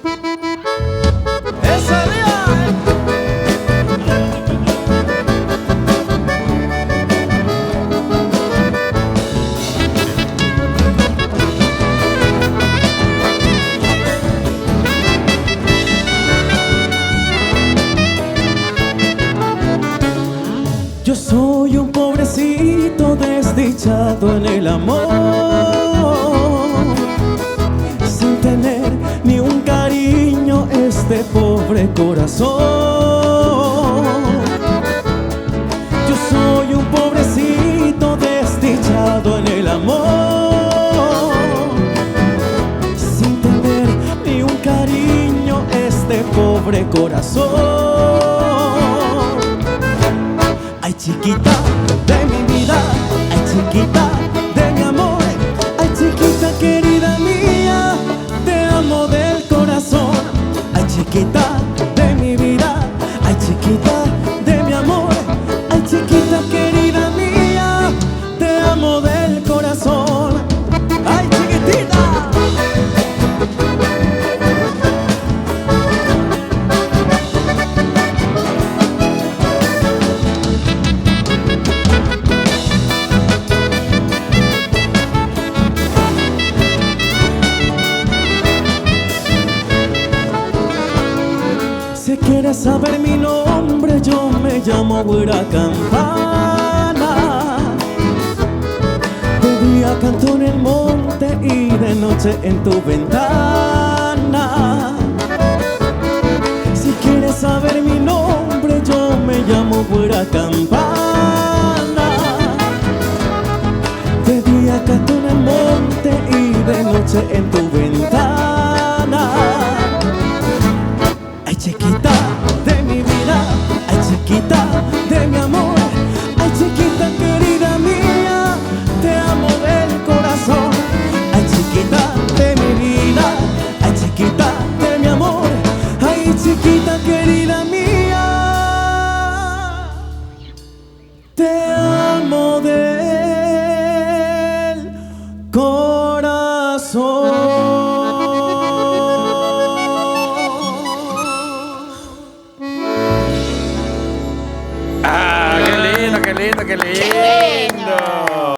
¡Ese día! Yo soy un pobrecito desdichado en el amor, sin tener ni un cariño este pobre corazón. Yo soy un pobrecito desdichado en el amor, sin tener ni un cariño este pobre corazón. Ay, chiquita de mi vida, ay, chiquita de mi amor, ay, chiquita querida mía, te amo del corazón. Ay, chiquita de mi vida, ay, chiquita de mi amor, ay, chiquita querida mía, te amo del corazón. Ay, chiquitita. Si quieres saber mi nombre, yo me llamo Güira Campana. De día canto en el monte y de noche en tu ventana. Si quieres saber mi nombre, yo me llamo Güira Campana. De día canto en el monte y de noche en tu ventana. Ay, chiquita de mi vida, ay, chiquita de mi amor, ay, chiquita querida mía, te amo del corazón. Ay, chiquita de mi vida, ay, chiquita de mi amor, ay, chiquita querida mía, te amo del corazón. Ah, qué lindo, qué lindo, qué lindo.